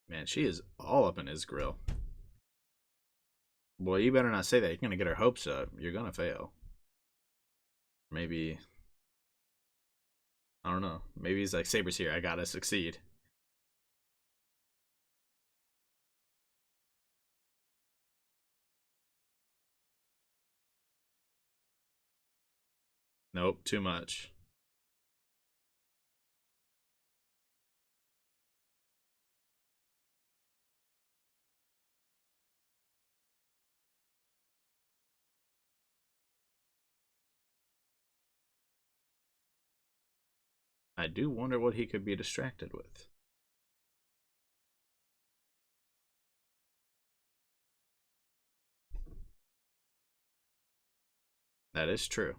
Man, she is all up in his grill. Well, you better not say that. You're gonna get her hopes up. You're gonna fail. Maybe I don't know. Maybe he's like, Saber's here. I gotta succeed. Nope, too much. I do wonder what he could be distracted with. That is true.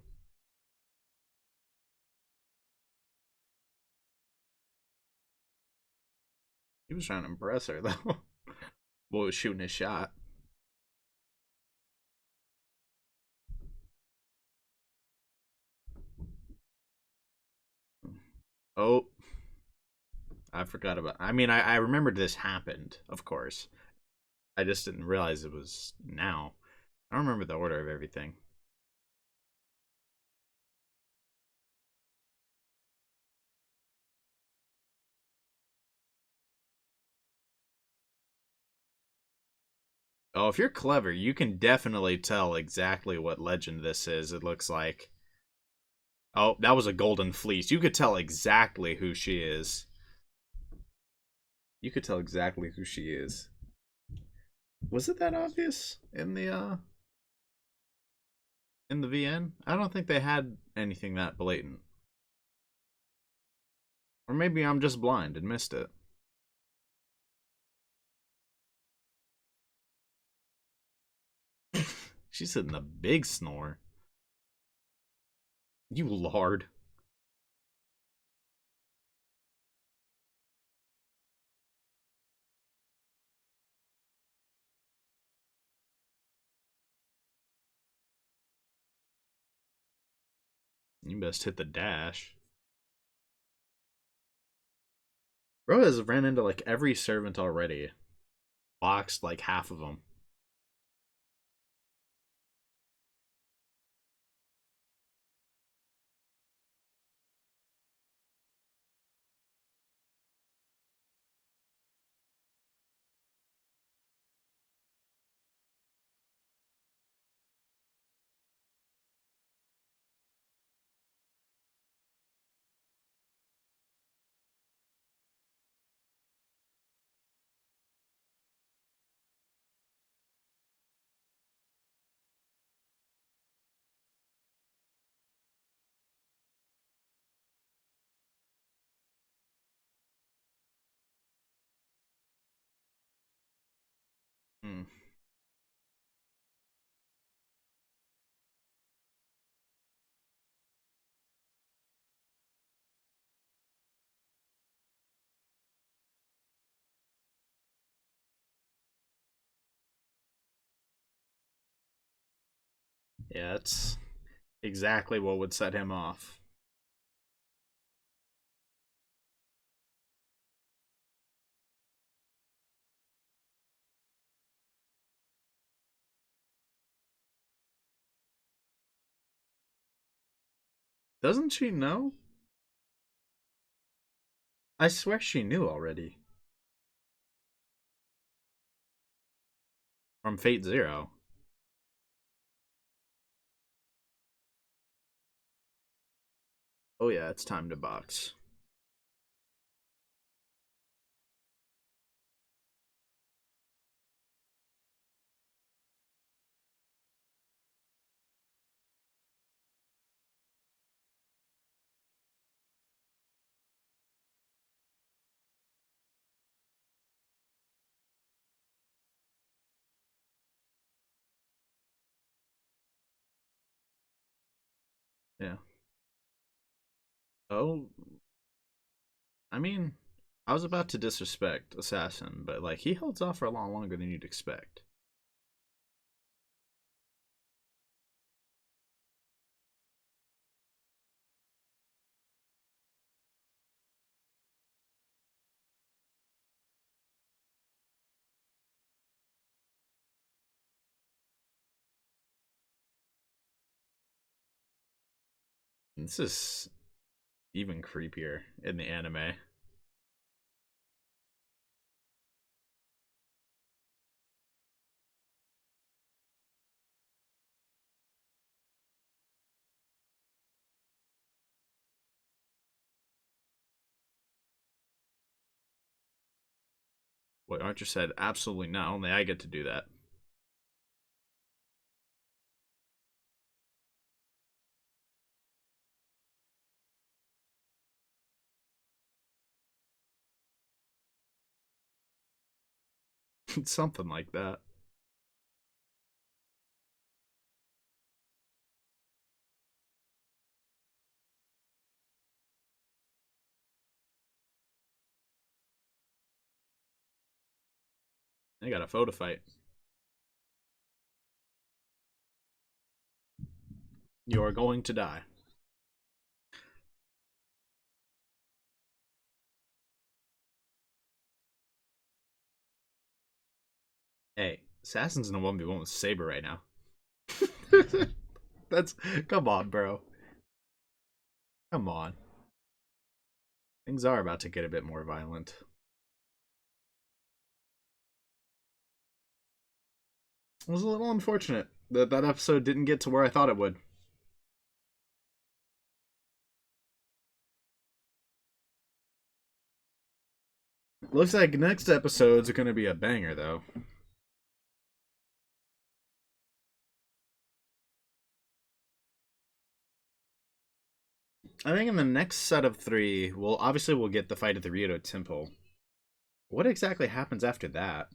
He was trying to impress her though. Boy was shooting his shot. Oh, I forgot about. I mean, I remembered this happened, of course. I just didn't realize it was now. I don't remember the order of everything. Oh, if you're clever, you can definitely tell exactly what legend this is. It looks like. Oh, that was a golden fleece. You could tell exactly who she is. You could tell exactly who she is. Was it that obvious in the VN? I don't think they had anything that blatant. Or maybe I'm just blind and missed it. She's hitting a big snore. You lard. You best hit the dash. Bro has ran into like every servant already. Boxed like half of them. Hmm. Yeah, that's exactly what would set him off. Doesn't she know? I swear she knew already. From Fate Zero. Oh yeah, it's time to box. Yeah. Oh, I mean, I was about to disrespect Assassin, but like he holds off for a lot longer than you'd expect. This is even creepier in the anime. What Archer said, absolutely not. Only I get to do that. Something like that. They got a photo fight. You are going to die. Hey, Assassin's in a 1v1 with Saber right now. That's come on, bro. Come on. Things are about to get a bit more violent. It was a little unfortunate that that episode didn't get to where I thought it would. Looks like next episodes are going to be a banger, though. I think in the next set of three, we'll get the fight at the Ryoto Temple. What exactly happens after that?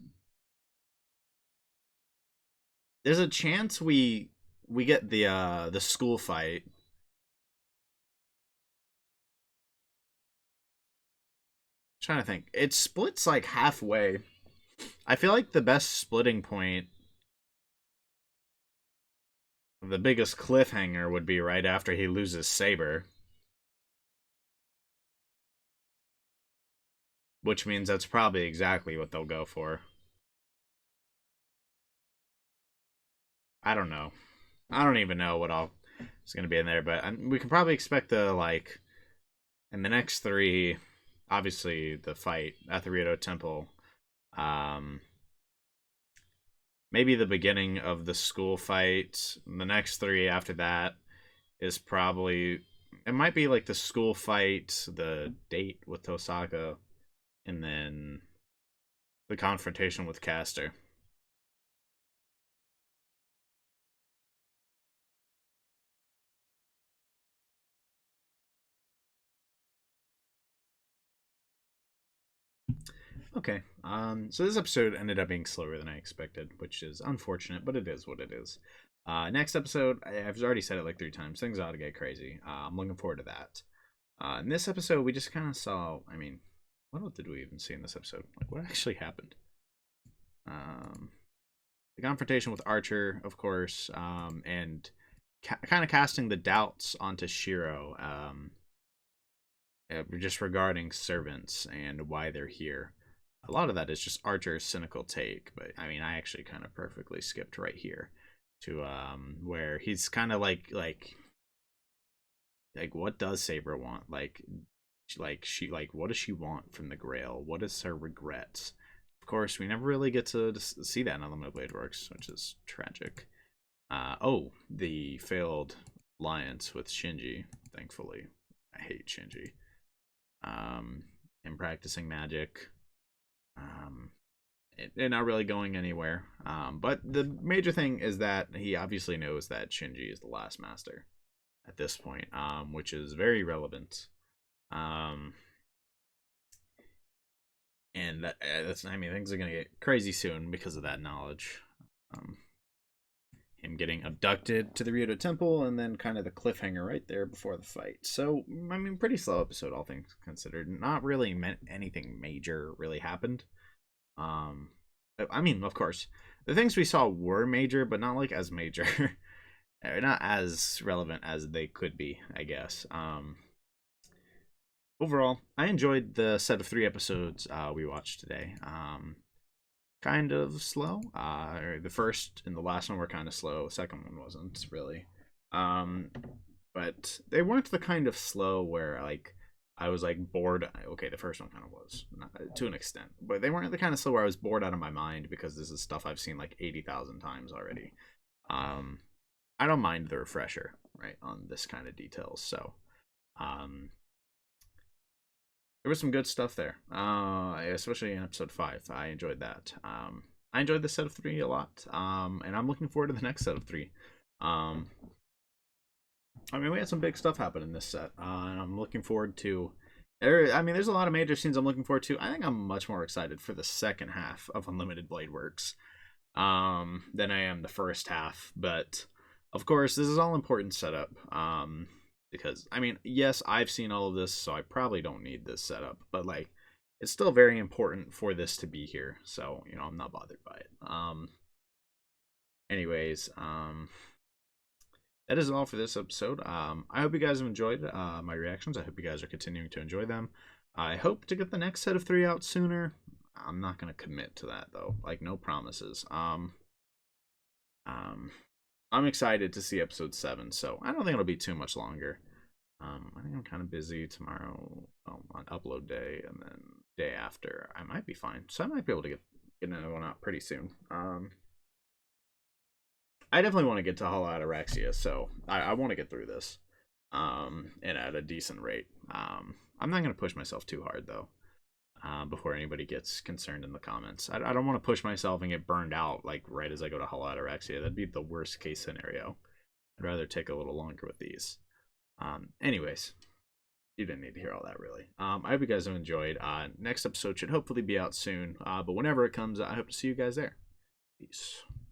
There's a chance we get the school fight. I'm trying to think. It splits like halfway. I feel like the best splitting point, the biggest cliffhanger would be right after he loses Saber. Which means that's probably exactly what they'll go for. I don't know. I don't even know what all is going to be in there, but we can probably expect the like in the next three. Obviously, the fight at the Ryoto Temple. Um, Maybe the beginning of the school fight. The next three after that is probably it might be like the school fight, the date with Tosaka, and then the confrontation with Caster. Okay. So this episode ended up being slower than I expected, which is unfortunate, but it is what it is. Next episode, I've already said it like 3 times. Things ought to get crazy. I'm looking forward to that. In this episode, we just kind of saw. I mean, what else did we even see in this episode? Like, what actually happened? Um, the confrontation with Archer, of course, and kind of casting the doubts onto Shirou, just regarding servants and why they're here. A lot of that is just Archer's cynical take, but I mean, I actually kind of perfectly skipped right here to where he's kind of like Like, what does Saber want? What does she want from the Grail? What is her regrets? Of course, we never really get to see that in Unlimited Blade Works, which is tragic. Oh, the failed alliance with Shinji. Thankfully, I hate Shinji. Him practicing magic. They're not really going anywhere. But the major thing is that he obviously knows that Shinji is the last master at this point, which is very relevant. And that's, I mean, things are gonna get crazy soon because of that knowledge. Him getting abducted to the Ryudo Temple, and then kind of the cliffhanger right there before the fight. So, I mean, pretty slow episode, all things considered. Not really meant anything major really happened. I mean, of course, the things we saw were major, but not like as major, not as relevant as they could be, I guess. Overall, I enjoyed the set of 3 episodes we watched today. Kind of slow. The first and the last one were kind of slow. The second one wasn't really. But they weren't the kind of slow where like I was like bored. Okay, the first one kind of was to an extent, but they weren't the kind of slow where I was bored out of my mind because this is stuff I've seen like 80,000 times already. I don't mind the refresher, right, on this kind of details. So, there was some good stuff there, especially in episode 5. I enjoyed that. I enjoyed the set of 3 a lot, and I'm looking forward to the next set of 3. I mean, we had some big stuff happen in this set, and I'm looking forward to. I mean, there's a lot of major scenes I'm looking forward to. I think I'm much more excited for the second half of Unlimited Blade Works than I am the first half. But of course, this is all important setup. Because I mean, yes, I've seen all of this, so I probably don't need this setup. But like, it's still very important for this to be here. So I'm not bothered by it. Anyways, that is all for this episode. I hope you guys have enjoyed my reactions. I hope you guys are continuing to enjoy them. I hope to get the next set of 3 out sooner. I'm not going to commit to that, though. Like, no promises. I'm excited to see episode 7, so I don't think it'll be too much longer. I think I'm kind of busy tomorrow on upload day, and then day after I might be fine. So I might be able to get another one out pretty soon. I definitely want to get to Hollow Ataraxia, so I want to get through this and at a decent rate. I'm not going to push myself too hard, though, before anybody gets concerned in the comments. I don't want to push myself and get burned out like right as I go to Hollow Ataraxia. That'd be the worst case scenario. I'd rather take a little longer with these. Anyways, you didn't need to hear all that, really. I hope you guys have enjoyed. Next episode should hopefully be out soon, but whenever it comes, I hope to see you guys there. Peace.